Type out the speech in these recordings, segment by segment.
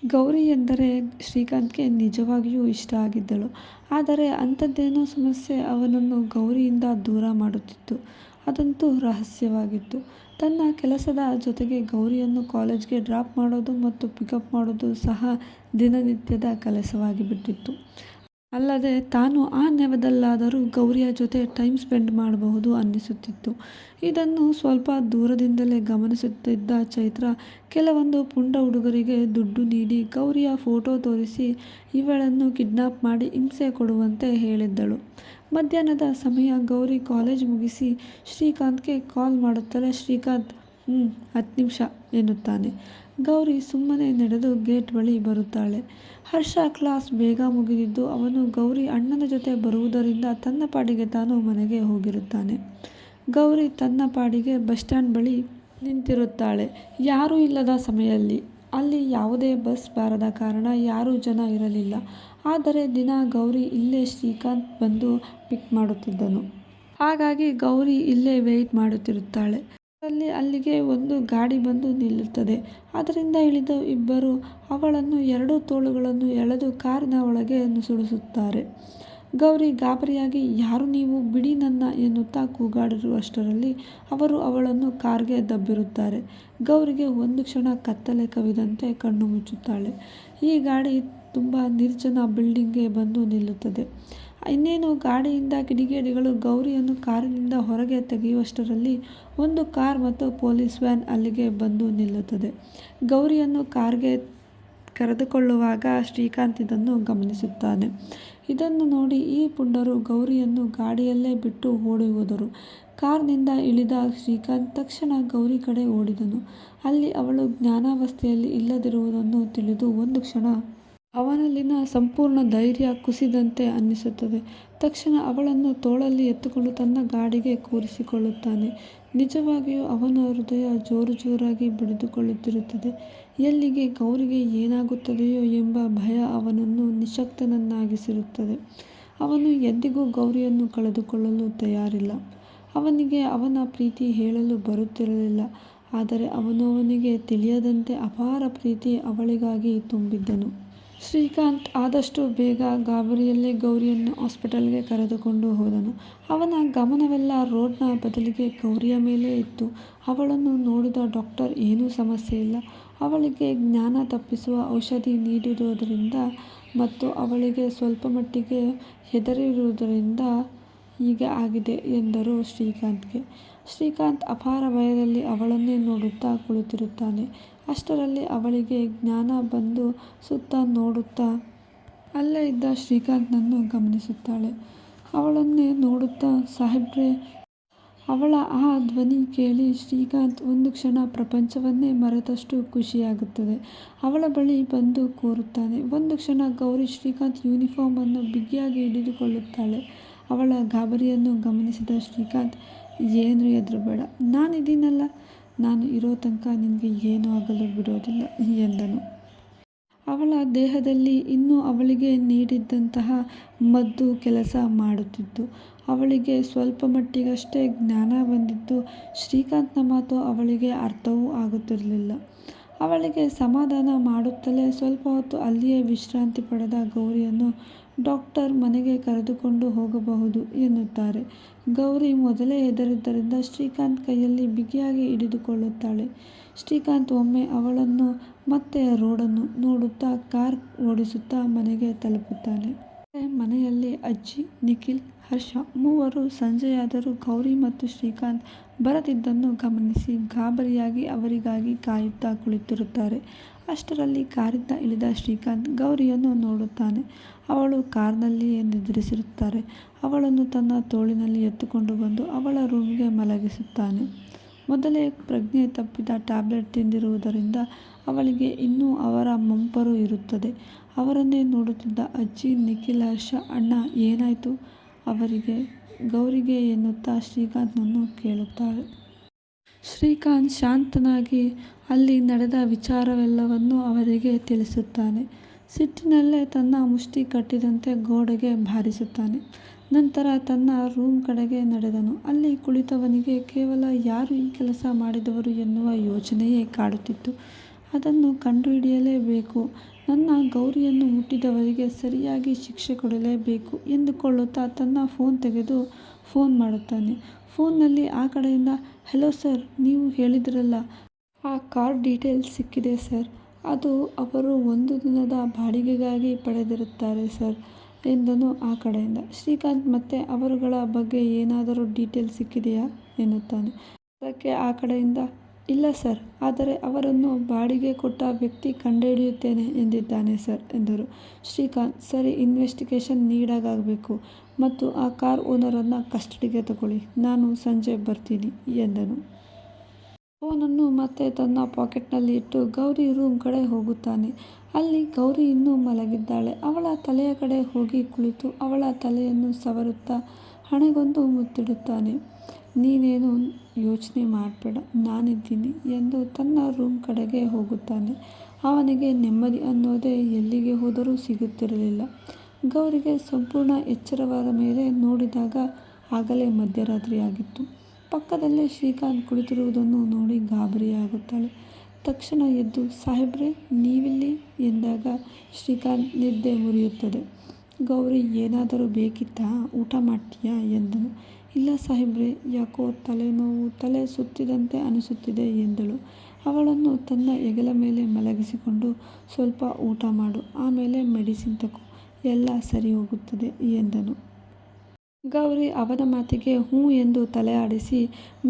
ಗೌರಿ ಎಂದರೆ ಶ್ರೀಕಾಂತ್ಗೆ ನಿಜವಾಗಿಯೂ ಇಷ್ಟ ಆಗಿದ್ದಳು. ಆದರೆ ಅಂಥದ್ದೇನೋ ಸಮಸ್ಯೆ ಅವನನ್ನು ಗೌರಿಯಿಂದ ದೂರ ಮಾಡುತ್ತಿತ್ತು. ಅದಂತೂ ರಹಸ್ಯವಾಗಿತ್ತು. ತನ್ನ ಕೆಲಸದ ಜೊತೆಗೆ ಗೌರಿಯನ್ನು ಕಾಲೇಜ್ಗೆ ಡ್ರಾಪ್ ಮಾಡೋದು ಮತ್ತು ಪಿಕಪ್ ಮಾಡೋದು ಸಹ ದಿನನಿತ್ಯದ ಕೆಲಸವಾಗಿಬಿಟ್ಟಿತ್ತು. ಅಲ್ಲದೆ ತಾನು ಆ ನೆವದಲ್ಲಾದರೂ ಗೌರಿಯ ಜೊತೆ ಟೈಮ್ ಸ್ಪೆಂಡ್ ಮಾಡಬಹುದು ಅನ್ನಿಸುತ್ತಿತ್ತು. ಇದನ್ನು ಸ್ವಲ್ಪ ದೂರದಿಂದಲೇ ಗಮನಿಸುತ್ತಿದ್ದ ಚೈತ್ರ ಕೆಲವೊಂದು ಪುಂಡ ಹುಡುಗರಿಗೆ ದುಡ್ಡು ನೀಡಿ ಗೌರಿಯ ಫೋಟೋ ತೋರಿಸಿ ಇವಳನ್ನು ಕಿಡ್ನಾಪ್ ಮಾಡಿ ಹಿಂಸೆ ಕೊಡುವಂತೆ ಹೇಳಿದ್ದಳು. ಮಧ್ಯಾಹ್ನದ ಸಮಯ ಗೌರಿ ಕಾಲೇಜ್ ಮುಗಿಸಿ ಶ್ರೀಕಾಂತ್ಗೆ ಕಾಲ್ ಮಾಡುತ್ತಲೇ ಶ್ರೀಕಾಂತ್ 10 ನಿಮಿಷ ಎನ್ನುತ್ತಾನೆ. ಗೌರಿ ಸುಮ್ಮನೆ ನಡೆದು ಗೇಟ್ ಬಳಿ ಬರುತ್ತಾಳೆ. ಹರ್ಷ ಕ್ಲಾಸ್ ಬೇಗ ಮುಗಿದಿದ್ದು ಅವನು ಗೌರಿ ಅಣ್ಣನ ಜೊತೆ ಬರುವುದರಿಂದ ತನ್ನ ಪಾಡಿಗೆ ತಾನು ಮನೆಗೆ ಹೋಗಿರುತ್ತಾನೆ. ಗೌರಿ ತನ್ನ ಪಾಡಿಗೆ ಬಸ್ ಸ್ಟ್ಯಾಂಡ್ ಬಳಿ ನಿಂತಿರುತ್ತಾಳೆ. ಯಾರೂ ಇಲ್ಲದ ಸಮಯಲ್ಲಿ. ಅಲ್ಲಿ ಯಾವುದೇ ಬಸ್ ಬಾರದ ಕಾರಣ ಯಾರೂ ಜನ ಇರಲಿಲ್ಲ. ಆದರೆ ದಿನ ಗೌರಿ ಇಲ್ಲೇ ಶ್ರೀಕಾಂತ್ ಬಂದು ಪಿಕ್ ಮಾಡುತ್ತಿದ್ದನು. ಹಾಗಾಗಿ ಗೌರಿ ಇಲ್ಲೇ ವೆಯ್ಟ್ ಮಾಡುತ್ತಿರುತ್ತಾಳೆ. ಅಲ್ಲಿಗೆ ಒಂದು ಗಾಡಿ ಬಂದು ನಿಲ್ಲುತ್ತದೆ. ಅದರಿಂದ ಇಳಿದ ಇಬ್ಬರು ಅವಳನ್ನು 2 ತೋಳುಗಳನ್ನು ಎಳೆದು ಕಾರಿನ ಒಳಗೆ ನುಸುಳಿಸುತ್ತಾರೆ. ಗೌರಿ ಗಾಬರಿಯಾಗಿ ಯಾರು ನೀವು, ಬಿಡಿ ನನ್ನ ಎನ್ನುತ್ತಾ ಕೂಗಾಡಿರುವಷ್ಟರಲ್ಲಿ ಅವರು ಅವಳನ್ನು ಕಾರ್ಗೆ ದಬ್ಬಿರುತ್ತಾರೆ. ಗೌರಿಗೆ ಒಂದು ಕ್ಷಣ ಕತ್ತಲೆ ಕವಿದಂತೆ ಕಣ್ಣು ಮುಚ್ಚುತ್ತಾಳೆ. ಈ ಗಾಡಿ ತುಂಬ ನಿರ್ಜನ ಬಿಲ್ಡಿಂಗ್ಗೆ ಬಂದು ನಿಲ್ಲುತ್ತದೆ. ಇನ್ನೇನು ಗಾಡಿಯಿಂದ ಕಿಡಿಗೇಡಿಗಳು ಗೌರಿಯನ್ನು ಕಾರಿನಿಂದ ಹೊರಗೆ ತೆಗೆಯುವಷ್ಟರಲ್ಲಿ ಒಂದು ಕಾರ್ ಮತ್ತು ಪೊಲೀಸ್ ವ್ಯಾನ್ ಅಲ್ಲಿಗೆ ಬಂದು ನಿಲ್ಲುತ್ತದೆ. ಗೌರಿಯನ್ನು ಕಾರ್ಗೆ ಕರೆದುಕೊಳ್ಳುವಾಗ ಶ್ರೀಕಾಂತ್ ಇದನ್ನು ಗಮನಿಸುತ್ತಾನೆ. ಇದನ್ನು ನೋಡಿ ಈ ಪುಂಡರು ಗೌರಿಯನ್ನು ಗಾಡಿಯಲ್ಲೇ ಬಿಟ್ಟು ಓಡಿ ಹೋದರು. ಕಾರ್ನಿಂದ ಇಳಿದ ಶ್ರೀಕಾಂತ್ ತಕ್ಷಣ ಗೌರಿ ಕಡೆ ಓಡಿದನು. ಅಲ್ಲಿ ಅವಳು ಜ್ಞಾನಾವಸ್ಥೆಯಲ್ಲಿ ಇಲ್ಲದಿರುವುದನ್ನು ತಿಳಿದು ಒಂದು ಕ್ಷಣ ಅವನಲ್ಲಿನ ಸಂಪೂರ್ಣ ಧೈರ್ಯ ಕುಸಿದಂತೆ ಅನ್ನಿಸುತ್ತದೆ. ತಕ್ಷಣ ಅವಳನ್ನು ತೋಳಲ್ಲಿ ಎತ್ತುಕೊಂಡು ತನ್ನ ಗಾಡಿಗೆ ಕೂರಿಸಿಕೊಳ್ಳುತ್ತಾನೆ. ನಿಜವಾಗಿಯೂ ಅವನ ಹೃದಯ ಜೋರು ಜೋರಾಗಿ ಬಡಿದುಕೊಳ್ಳುತ್ತಿರುತ್ತದೆ. ಎಲ್ಲಿಗೆ ಗೌರಿಗೆ ಏನಾಗುತ್ತದೆಯೋ ಎಂಬ ಭಯ ಅವನನ್ನು ನಿಶ್ಶಕ್ತನನ್ನಾಗಿಸಿರುತ್ತದೆ. ಅವನು ಎಂದಿಗೂ ಗೌರಿಯನ್ನು ಕಳೆದುಕೊಳ್ಳಲು ತಯಾರಿಲ್ಲ. ಅವನಿಗೆ ಅವನ ಪ್ರೀತಿ ಹೇಳಲು ಬರುತ್ತಿರಲಿಲ್ಲ. ಆದರೆ ಅವನಿಗೆ ತಿಳಿಯದಂತೆ ಅಪಾರ ಪ್ರೀತಿ ಅವಳಿಗಾಗಿ ತುಂಬಿದ್ದನು. ಶ್ರೀಕಾಂತ್ ಆದಷ್ಟು ಬೇಗ ಗಾಬರಿಯಲ್ಲೇ ಗೌರಿಯನ್ನು ಹಾಸ್ಪಿಟಲ್ಗೆ ಕರೆದುಕೊಂಡು ಹೋದನು. ಅವನ ಗಮನವೆಲ್ಲ ರೋಡ್ನ ಬದಲಿಗೆ ಗೌರಿಯ ಮೇಲೆ ಇತ್ತು. ಅವಳನ್ನು ನೋಡಿದ ಡಾಕ್ಟರ್ ಏನೂ ಸಮಸ್ಯೆ ಇಲ್ಲ, ಅವಳಿಗೆ ಜ್ಞಾನ ತಪ್ಪಿಸುವ ಔಷಧಿ ನೀಡಿರುವುದರಿಂದ ಮತ್ತು ಅವಳಿಗೆ ಸ್ವಲ್ಪ ಮಟ್ಟಿಗೆ ಹೆದರಿರುವುದರಿಂದ ಹೀಗೆ ಆಗಿದೆ ಎಂದರು ಶ್ರೀಕಾಂತ್ಗೆ. ಶ್ರೀಕಾಂತ್ ಅಪಾರ ಭಯದಲ್ಲಿ ಅವಳನ್ನೇ ನೋಡುತ್ತಾ ಕುಳಿತಿರುತ್ತಾನೆ. ಅಷ್ಟರಲ್ಲಿ ಅವಳಿಗೆ ಜ್ಞಾನ ಬಂದು ಸುತ್ತ ನೋಡುತ್ತಾ ಅಲ್ಲೇ ಇದ್ದ ಶ್ರೀಕಾಂತ್ನನ್ನು ಗಮನಿಸುತ್ತಾಳೆ. ಅವಳನ್ನೇ ನೋಡುತ್ತಾ ಸಾಹೇಬ್ರೆ. ಅವಳ ಆ ಧ್ವನಿ ಕೇಳಿ ಶ್ರೀಕಾಂತ್ ಒಂದು ಕ್ಷಣ ಪ್ರಪಂಚವನ್ನೇ ಮರೆತಷ್ಟು ಖುಷಿಯಾಗುತ್ತದೆ. ಅವಳ ಬಳಿ ಬಂದು ಕೂರುತ್ತಾನೆ. ಒಂದು ಕ್ಷಣ ಗೌರಿ ಶ್ರೀಕಾಂತ್ ಯೂನಿಫಾರ್ಮ್ ಅನ್ನು ಬಿಗಿಯಾಗಿ ಹಿಡಿದುಕೊಳ್ಳುತ್ತಾಳೆ. ಅವಳ ಗಾಬರಿಯನ್ನು ಗಮನಿಸಿದ ಶ್ರೀಕಾಂತ್, ಏನು ಹೆದರಬೇಡ, ನಾನಿದ್ದೀನಲ್ಲ, ನಾನು ಇರೋ ತನಕ ನಿನಗೆ ಏನೂ ಆಗಲು ಬಿಡೋದಿಲ್ಲ ಎಂದನು. ಅವಳ ದೇಹದಲ್ಲಿ ಇನ್ನೂ ಅವಳಿಗೆ ನೀಡಿದ್ದಂತಹ ಮದ್ದು ಕೆಲಸ ಮಾಡುತ್ತಿತ್ತು. ಅವಳಿಗೆ ಸ್ವಲ್ಪ ಮಟ್ಟಿಗಷ್ಟೇ ಜ್ಞಾನ ಬಂದಿದ್ದು ಶ್ರೀಕಾಂತ್ನ ಮಾತು ಅವಳಿಗೆ ಅರ್ಥವೂ ಆಗುತ್ತಿರಲಿಲ್ಲ. ಅವಳಿಗೆ ಸಮಾಧಾನ ಮಾಡುತ್ತಲೇ ಸ್ವಲ್ಪ ಹೊತ್ತು ಅಲ್ಲಿಯೇ ವಿಶ್ರಾಂತಿ ಪಡೆದ ಗೌರಿಯನ್ನು ಡಾಕ್ಟರ್ ಮನೆಗೆ ಕರೆದುಕೊಂಡು ಹೋಗಬಹುದು ಎನ್ನುತ್ತಾರೆ. ಗೌರಿ ಮೊದಲೇ ಹೆದರಿದ್ದರಿಂದ ಶ್ರೀಕಾಂತ್ ಕೈಯಲ್ಲಿ ಬಿಗಿಯಾಗಿ ಹಿಡಿದುಕೊಳ್ಳುತ್ತಾಳೆ. ಶ್ರೀಕಾಂತ್ ಒಮ್ಮೆ ಅವಳನ್ನು ಮತ್ತೆ ರೋಡನ್ನು ನೋಡುತ್ತಾ ಕಾರ್ ಓಡಿಸುತ್ತಾ ಮನೆಗೆ ತಲುಪುತ್ತಾನೆ. ಮನೆಯಲ್ಲಿ ಅಜ್ಜಿ, ನಿಖಿಲ್, ಹರ್ಷ ಮೂವರು ಸಂಜೆಯಾದರೂ ಗೌರಿ ಮತ್ತು ಶ್ರೀಕಾಂತ್ ಬರದಿದ್ದನ್ನು ಗಮನಿಸಿ ಗಾಬರಿಯಾಗಿ ಅವರಿಗಾಗಿ ಕಾಯುತ್ತಾ ಕುಳಿತಿರುತ್ತಾರೆ. ಅಷ್ಟರಲ್ಲಿ ಕಾರಿಂದ ಇಳಿದ ಶ್ರೀಕಾಂತ್ ಗೌರಿಯನ್ನು ನೋಡುತ್ತಾನೆ. ಅವಳು ಕಾರ್ನಲ್ಲಿಯೇ ನಿದ್ರಿಸಿರುತ್ತಾರೆ. ಅವಳನ್ನು ತನ್ನ ತೋಳಿನಲ್ಲಿ ಎತ್ತುಕೊಂಡು ಬಂದು ಅವಳ ರೂಮಿಗೆ ಮಲಗಿಸುತ್ತಾನೆ. ಮೊದಲೇ ಪ್ರಜ್ಞೆ ತಪ್ಪಿದ ಟ್ಯಾಬ್ಲೆಟ್ ತಿಂದಿರುವುದರಿಂದ ಅವಳಿಗೆ ಇನ್ನೂ ಅವರ ಮಂಪರು ಇರುತ್ತದೆ. ಅವರನ್ನೇ ನೋಡುತ್ತಿದ್ದ ಅಜ್ಜಿ, ನಿಖಿಲ್, ಹರ್ಷ, ಅಣ್ಣ ಏನಾಯಿತು ಅವರಿಗೆ, ಗೌರಿಗೆ ಎನ್ನುತ್ತಾ ಶ್ರೀಕಾಂತ್ನನ್ನು ಕೇಳುತ್ತಾರೆ. ಶ್ರೀಕಾಂತ್ ಶಾಂತನಾಗಿ ಅಲ್ಲಿ ನಡೆದ ವಿಚಾರವೆಲ್ಲವನ್ನೂ ಅವರಿಗೆ ತಿಳಿಸುತ್ತಾನೆ. ಸಿಟ್ಟಿನಲ್ಲೇ ತನ್ನ ಮುಷ್ಟಿ ಕಟ್ಟಿದಂತೆ ಗೋಡೆಗೆ ಬಾರಿಸುತ್ತಾನೆ. ನಂತರ ತನ್ನ ರೂಮ್ ಕಡೆಗೆ ನಡೆದನು. ಅಲ್ಲಿ ಕುಳಿತವನಿಗೆ ಕೇವಲ ಯಾರು ಈ ಕೆಲಸ ಮಾಡಿದವರು ಎನ್ನುವ ಯೋಚನೆಯೇ ಕಾಡುತ್ತಿತ್ತು. ಅದನ್ನು ಕಂಡುಹಿಡಿಯಲೇಬೇಕು. ನನ್ನ ಗೌರಿಯನ್ನು ಮುಟ್ಟಿದವರಿಗೆ ಸರಿಯಾಗಿ ಶಿಕ್ಷೆ ಕೊಡಲೇಬೇಕು ಎಂದುಕೊಳ್ಳುತ್ತಾ ತನ್ನ ಫೋನ್ ತೆಗೆದು ಫೋನ್ ಮಾಡುತ್ತಾನೆ. ಫೋನ್ನಲ್ಲಿ ಆ ಕಡೆಯಿಂದ, ಹಲೋ ಸರ್, ನೀವು ಹೇಳಿದ್ರಲ್ಲ, ಆ ಕಾರ್ ಡೀಟೇಲ್ಸ್ ಸಿಕ್ಕಿದೆ ಸರ್. ಅದು ಅವರು 1 ದಿನದ ಬಾಡಿಗೆಗಾಗಿ ಪಡೆದಿರುತ್ತಾರೆ ಸರ್ ಎಂದನು ಆ ಕಡೆಯಿಂದ. ಶ್ರೀಕಾಂತ್ ಮತ್ತೆ ಅವರುಗಳ ಬಗ್ಗೆ ಏನಾದರೂ ಡೀಟೇಲ್ಸ್ ಸಿಕ್ಕಿದೆಯಾ ಎನ್ನುತ್ತಾನೆ. ಅದಕ್ಕೆ ಆ ಕಡೆಯಿಂದ, ಇಲ್ಲ ಸರ್, ಆದರೆ ಅವರನ್ನು ಬಾಡಿಗೆ ಕೊಟ್ಟ ವ್ಯಕ್ತಿ ಕಂಡುಹಿಡಿಯುತ್ತೇನೆ ಎಂದಿದ್ದಾನೆ ಸರ್ ಎಂದರು. ಶ್ರೀಕಾಂತ್, ಸರಿ, ಇನ್ವೆಸ್ಟಿಗೇಷನ್ ನೀಡಾಗಬೇಕು ಮತ್ತು ಆ ಕಾರ್ ಓನರನ್ನು ಕಸ್ಟಡಿಗೆ ತಗೊಳ್ಳಿ. ನಾನು ಸಂಜೆ ಬರ್ತೀನಿ ಎಂದನು. ಫೋನನ್ನು ಮತ್ತೆ ತನ್ನ ಪಾಕೆಟ್ನಲ್ಲಿ ಇಟ್ಟು ಗೌರಿ ರೂಮ್ ಕಡೆ ಹೋಗುತ್ತಾನೆ. ಅಲ್ಲಿ ಗೌರಿ ಇನ್ನೂ ಮಲಗಿದ್ದಾಳೆ. ಅವಳ ತಲೆಯ ಕಡೆ ಹೋಗಿ ಕುಳಿತು ಅವಳ ತಲೆಯನ್ನು ಸವರುತ್ತಾ ಹಣೆಗೊಂದು ಮುತ್ತಿಡುತ್ತಾನೆ. ನೀನೇನು ಯೋಚನೆ ಮಾಡಬೇಡ, ನಾನಿದ್ದೀನಿ ಎಂದು ತನ್ನ ರೂಮ್ ಕಡೆಗೆ ಹೋಗುತ್ತಾನೆ. ಅವನಿಗೆ ನೆಮ್ಮದಿ ಅನ್ನೋದೇ ಎಲ್ಲಿಗೆ ಹೋದರೂ ಸಿಗುತ್ತಿರಲಿಲ್ಲ. ಗೌರಿಗೆ ಸಂಪೂರ್ಣ ಎಚ್ಚರವಾದ ಮೇಲೆ ನೋಡಿದಾಗ ಆಗಲೇ ಮಧ್ಯರಾತ್ರಿಯಾಗಿತ್ತು. ಪಕ್ಕದಲ್ಲೇ ಶ್ರೀಕಾಂತ್ ಕುಳಿತಿರುವುದನ್ನು ನೋಡಿ ಗಾಬರಿಯಾಗುತ್ತಾಳೆ. ತಕ್ಷಣ ಎದ್ದು, ಸಾಹೇಬ್ರೆ, ನೀವಿಲ್ಲಿ ಎಂದಾಗ ಶ್ರೀಕಾಂತ್ ನಿದ್ದೆ ಮುರಿಯುತ್ತದೆ. ಗೌರಿ, ಏನಾದರೂ ಬೇಕಿತ್ತಾ, ಊಟ ಮಾಡ್ತೀಯಾ ಎಂದನು. ಇಲ್ಲ ಸಾಹೇಬ್ರೆ, ಯಾಕೋ ತಲೆನೋವು, ತಲೆ ಸುತ್ತಿದಂತೆ ಅನಿಸುತ್ತಿದೆ ಎಂದಳು. ಅವಳನ್ನು ತನ್ನ ಹೆಗಲ ಮೇಲೆ ಮಲಗಿಸಿಕೊಂಡು, ಸ್ವಲ್ಪ ಊಟ ಮಾಡು, ಆಮೇಲೆ ಮೆಡಿಸಿನ್ ತಗೋ, ಎಲ್ಲ ಸರಿ ಹೋಗುತ್ತದೆ ಎಂದನು. ಗೌರಿ ಅವನ ಮಾತಿಗೆ ಹ್ಞೂ ಎಂದು ತಲೆ ಆಡಿಸಿ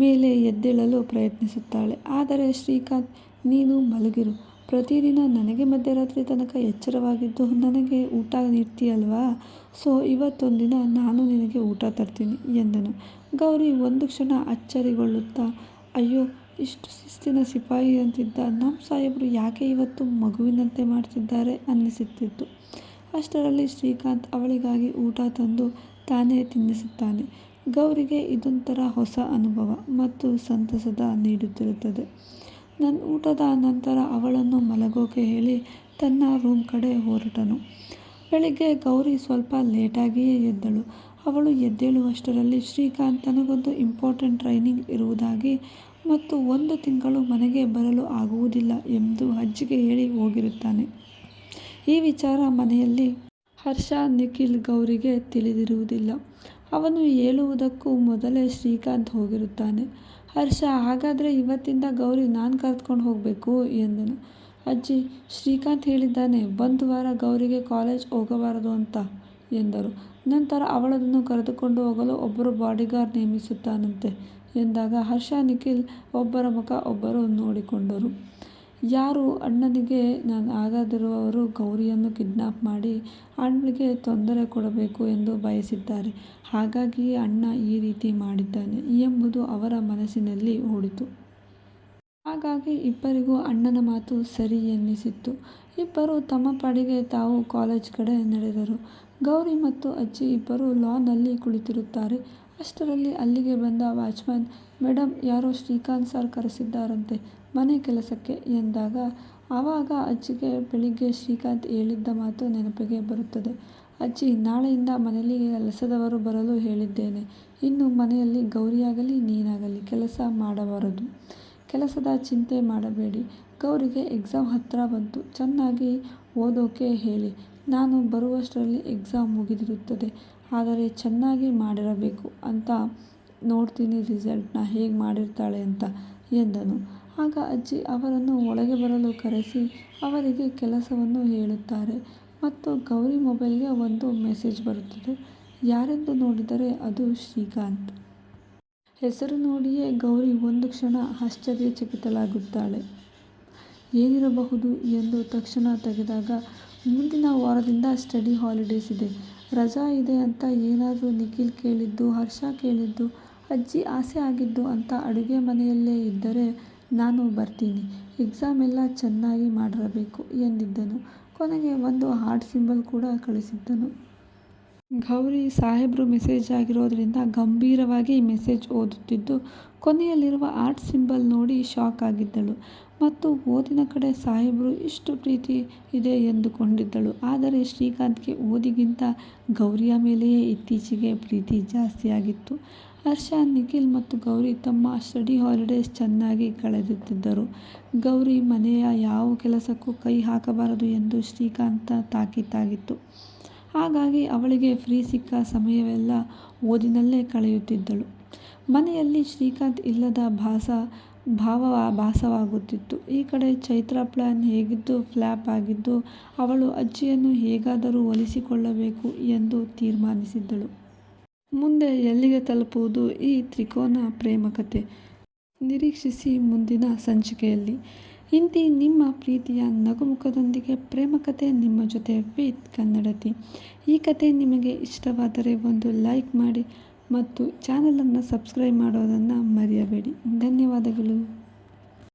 ಮೇಲೆ ಎದ್ದೇಳಲು ಪ್ರಯತ್ನಿಸುತ್ತಾಳೆ. ಆದರೆ ಶ್ರೀಕಾಂತ್, ನೀನು ಮಲಗಿರು, ಪ್ರತಿದಿನ ನನಗೆ ಮಧ್ಯರಾತ್ರಿ ತನಕ ಎಚ್ಚರವಾಗಿದ್ದು ನನಗೆ ಊಟ ನೀಡ್ತೀಯಲ್ವಾ, ಸೊ ಇವತ್ತೊಂದಿನ ನಾನು ನಿನಗೆ ಊಟ ತರ್ತೀನಿ ಎಂದನು. ಗೌರಿ ಒಂದು ಕ್ಷಣ ಅಚ್ಚರಿಗೊಳ್ಳುತ್ತಾ, ಅಯ್ಯೋ, ಇಷ್ಟು ಶಿಸ್ತಿನ ಸಿಪಾಯಿಯಂತಿದ್ದ ನಮ್ಮ ಸಾಹೇಬರು ಯಾಕೆ ಇವತ್ತು ಮಗುವಿನಂತೆ ಮಾಡ್ತಿದ್ದಾರೆ ಅನ್ನಿಸುತ್ತಿತ್ತು. ಅಷ್ಟರಲ್ಲಿ ಶ್ರೀಕಾಂತ್ ಅವಳಿಗಾಗಿ ಊಟ ತಂದು ತಾನೇ ತಿನ್ನಿಸುತ್ತಾನೆ. ಗೌರಿಗೆ ಇದೊಂಥರ ಹೊಸ ಅನುಭವ ಮತ್ತು ಸಂತಸದ ನೀಡುತ್ತಿರುತ್ತದೆ. ಊಟದ ನಂತರ ಅವಳನ್ನು ಮಲಗೋಕೆ ಹೇಳಿ ತನ್ನ ರೂಮ್ ಕಡೆ ಹೊರಟನು. ಬೆಳಿಗ್ಗೆ ಗೌರಿ ಸ್ವಲ್ಪ ಲೇಟಾಗಿಯೇ ಎದ್ದಳು. ಅವಳು ಎದ್ದೇಳುವಷ್ಟರಲ್ಲಿ ಶ್ರೀಕಾಂತ್ ತನಗೊಂದು ಇಂಪಾರ್ಟೆಂಟ್ ಟ್ರೈನಿಂಗ್ ಇರುವುದಾಗಿ ಮತ್ತು 1 ತಿಂಗಳು ಮನೆಗೆ ಬರಲು ಆಗುವುದಿಲ್ಲ ಎಂದು ಅಜ್ಜಿಗೆ ಹೇಳಿ ಹೋಗಿರುತ್ತಾನೆ. ಈ ವಿಚಾರ ಮನೆಯಲ್ಲಿ ಹರ್ಷ, ನಿಖಿಲ್, ಗೌರಿಗೆ ತಿಳಿದಿರುವುದಿಲ್ಲ. ಅವನು ಹೇಳುವುದಕ್ಕೂ ಮೊದಲೇ ಶ್ರೀಕಾಂತ್ ಹೋಗಿರುತ್ತಾನೆ. ಹರ್ಷ, ಹಾಗಾದರೆ ಇವತ್ತಿಂದ ಗೌರಿ ನಾನು ಕರೆದುಕೊಂಡು ಹೋಗಬೇಕು ಎಂದನು. ಅಜ್ಜಿ, ಶ್ರೀಕಾಂತ್ ಹೇಳಿದ್ದಾನೆ 1 ವಾರ ಗೌರಿಗೆ ಕಾಲೇಜ್ ಹೋಗಬಾರದು ಅಂತ ಎಂದರು. ನಂತರ ಅವಳನ್ನು ಕರೆದುಕೊಂಡು ಹೋಗಲು ಒಬ್ಬರು ಬಾಡಿಗಾರ್ಡ್ ನೇಮಿಸುತ್ತಾನಂತೆ ಎಂದಾಗ ಹರ್ಷ, ನಿಖಿಲ್ ಒಬ್ಬರ ಮುಖ ಒಬ್ಬರು ನೋಡಿಕೊಂಡರು. ಯಾರು ಅಣ್ಣನಿಗೆ ಆಗದಿರುವವರು ಗೌರಿಯನ್ನು ಕಿಡ್ನಾಪ್ ಮಾಡಿ ಅವಳಿಗೆ ತೊಂದರೆ ಕೊಡಬೇಕು ಎಂದು ಬಯಸಿದ್ದಾರೆ. ಹಾಗಾಗಿಯೇ ಅಣ್ಣ ಈ ರೀತಿ ಮಾಡಿದ್ದಾನೆ ಎಂಬುದು ಅವರ ಮನಸ್ಸಿನಲ್ಲಿ ಓಡಿತು. ಹಾಗಾಗಿ ಇಬ್ಬರಿಗೂ ಅಣ್ಣನ ಮಾತು ಸರಿ ಎನ್ನಿಸಿತ್ತು. ಇಬ್ಬರು ತಮ್ಮ ಪಾಡಿಗೆ ತಾವು ಕಾಲೇಜ್ ಕಡೆ ನಡೆದರು. ಗೌರಿ ಮತ್ತು ಅಜ್ಜಿ ಇಬ್ಬರು ಲಾನ್ನಲ್ಲಿ ಕುಳಿತಿರುತ್ತಾರೆ. ಅಷ್ಟರಲ್ಲಿ ಅಲ್ಲಿಗೆ ಬಂದ ವಾಚ್ಮನ್, ಮೇಡಮ್, ಯಾರೋ ಶ್ರೀಕಾಂತ್ ಸರ್ ಕರೆಸಿದ್ದಾರಂತೆ ಮನೆ ಕೆಲಸಕ್ಕೆ ಎಂದಾಗ ಆವಾಗ ಅಜ್ಜಿಗೆ ಬೆಳಿಗ್ಗೆ ಶ್ರೀಕಾಂತ್ ಹೇಳಿದ್ದ ಮಾತು ನೆನಪಿಗೆ ಬರುತ್ತದೆ. ಅಜ್ಜಿ, ನಾಳೆಯಿಂದ ಮನೆಯಲ್ಲಿ ಕೆಲಸದವರು ಬರಲು ಹೇಳಿದ್ದೇನೆ. ಇನ್ನು ಮನೆಯಲ್ಲಿ ಗೌರಿಯಾಗಲಿ ನೀನಾಗಲಿ ಕೆಲಸ ಮಾಡಬಾರದು. ಕೆಲಸದ ಚಿಂತೆ ಮಾಡಬೇಡಿ. ಗೌರಿಗೆ ಎಕ್ಸಾಮ್ ಹತ್ತಿರ ಬಂತು, ಚೆನ್ನಾಗಿ ಓದೋಕೆ ಹೇಳಿ. ನಾನು ಬರುವಷ್ಟರಲ್ಲಿ ಎಕ್ಸಾಮ್ ಮುಗಿದಿರುತ್ತದೆ. ಆದರೆ ಚೆನ್ನಾಗಿ ಮಾಡಿರಬೇಕು ಅಂತ, ನೋಡ್ತೀನಿ ರಿಸಲ್ಟ್ನ ಹೇಗೆ ಮಾಡಿರ್ತಾಳೆ ಅಂತ ಎಂದನು. ಆಗ ಅಜ್ಜಿ ಅವರನ್ನು ಒಳಗೆ ಬರಲು ಕರೆಸಿ ಅವರಿಗೆ ಕೆಲಸವನ್ನು ಹೇಳುತ್ತಾರೆ ಮತ್ತು ಗೌರಿ ಮೊಬೈಲ್ಗೆ ಒಂದು ಮೆಸೇಜ್ ಬರುತ್ತದೆ. ಯಾರೆಂದು ನೋಡಿದರೆ ಅದು ಶ್ರೀಕಾಂತ್. ಹೆಸರು ನೋಡಿಯೇ ಗೌರಿ ಒಂದು ಕ್ಷಣ ಆಶ್ಚರ್ಯಚಕಿತಳಾಗುತ್ತಾಳೆ. ಏನಿರಬಹುದು ಎಂದು ತಕ್ಷಣ ತೆಗೆದಾಗ, ಮುಂದಿನ ವಾರದಿಂದ ಸ್ಟಡಿ ಹಾಲಿಡೇಸ್ ಇದೆ, ರಜಾ ಇದೆ ಅಂತ ಏನಾದರೂ ನಿಖಿಲ್ ಕೇಳಿದ್ದು, ಹರ್ಷ ಕೇಳಿದ್ದು, ಅಜ್ಜಿ ಆಸೆ ಆಗಿದ್ದು ಅಂತ ಅಡುಗೆ ಮನೆಯಲ್ಲೇ ಇದ್ದರೆ ನಾನು ಬರ್ತೀನಿ. ಎಕ್ಸಾಮ್ ಎಲ್ಲ ಚೆನ್ನಾಗಿ ಮಾಡಿರಬೇಕು ಎಂದಿದ್ದನು. ಕೊನೆಗೆ ಒಂದು ಹಾರ್ಟ್ ಸಿಂಬಲ್ ಕೂಡ ಕಳಿಸಿದ್ದನು. ಗೌರಿ ಸಾಹೇಬ್ರು ಮೆಸೇಜ್ ಆಗಿರೋದ್ರಿಂದ ಗಂಭೀರವಾಗಿ ಮೆಸೇಜ್ ಓದುತ್ತಿದ್ದು ಕೊನೆಯಲ್ಲಿರುವ ಹಾರ್ಟ್ ಸಿಂಬಲ್ ನೋಡಿ ಶಾಕ್ ಆಗಿದ್ದಳು ಮತ್ತು ಓದಿನ ಕಡೆ ಸಾಹೇಬ್ರು ಇಷ್ಟು ಪ್ರೀತಿ ಇದೆ ಎಂದುಕೊಂಡಿದ್ದಳು. ಆದರೆ ಶ್ರೀಕಾಂತ್ಗೆ ಓದಿಗಿಂತ ಗೌರಿಯ ಮೇಲೆಯೇ ಇತ್ತೀಚೆಗೆ ಪ್ರೀತಿ ಜಾಸ್ತಿಯಾಗಿತ್ತು. ಹರ್ಷ, ನಿಖಿಲ್ ಮತ್ತು ಗೌರಿ ತಮ್ಮ ಸ್ಟಡಿ ಹಾಲಿಡೇಸ್ ಚೆನ್ನಾಗಿ ಕಳೆಯುತ್ತಿದ್ದರು. ಗೌರಿ ಮನೆಯ ಯಾವ ಕೆಲಸಕ್ಕೂ ಕೈ ಹಾಕಬಾರದು ಎಂದು ಶ್ರೀಕಾಂತ ತಾಕೀತಾಗಿತ್ತು. ಹಾಗಾಗಿ ಅವಳಿಗೆ ಫ್ರೀ ಸಿಕ್ಕ ಸಮಯವೆಲ್ಲ ಓದಿನಲ್ಲೇ ಕಳೆಯುತ್ತಿದ್ದಳು. ಮನೆಯಲ್ಲಿ ಶ್ರೀಕಾಂತ್ ಇಲ್ಲದ ಭಾಸವಾಗುತ್ತಿತ್ತು. ಈ ಕಡೆ ಚೈತ್ರ ಪ್ಲಾನ್ ಹೇಗಿದ್ದು ಫ್ಲಾಪ್ ಆಗಿದ್ದು ಅವಳು ಅಜ್ಜಿಯನ್ನು ಹೇಗಾದರೂ ಒಲಿಸಿಕೊಳ್ಳಬೇಕು ಎಂದು ತೀರ್ಮಾನಿಸಿದ್ದಳು. ಮುಂದೆ ಎಲ್ಲಿಗೆ ತಲುಪುವುದು ಈ ತ್ರಿಕೋನ ಪ್ರೇಮಕಥೆ? ನಿರೀಕ್ಷಿಸಿ ಮುಂದಿನ ಸಂಚಿಕೆಯಲ್ಲಿ. ಇಂತಿ ನಿಮ್ಮ ಪ್ರೀತಿಯ ನಗುಮುಖದೊಂದಿಗೆ ಪ್ರೇಮಕಥೆ ನಿಮ್ಮ ಜೊತೆ ವಿತ್ ಕನ್ನಡತಿ. ಈ ಕಥೆ ನಿಮಗೆ ಇಷ್ಟವಾದರೆ ಒಂದು ಲೈಕ್ ಮಾಡಿ ಮತ್ತು ಚಾನಲನ್ನು ಸಬ್ಸ್ಕ್ರೈಬ್ ಮಾಡೋದನ್ನು ಮರೆಯಬೇಡಿ. ಧನ್ಯವಾದಗಳು.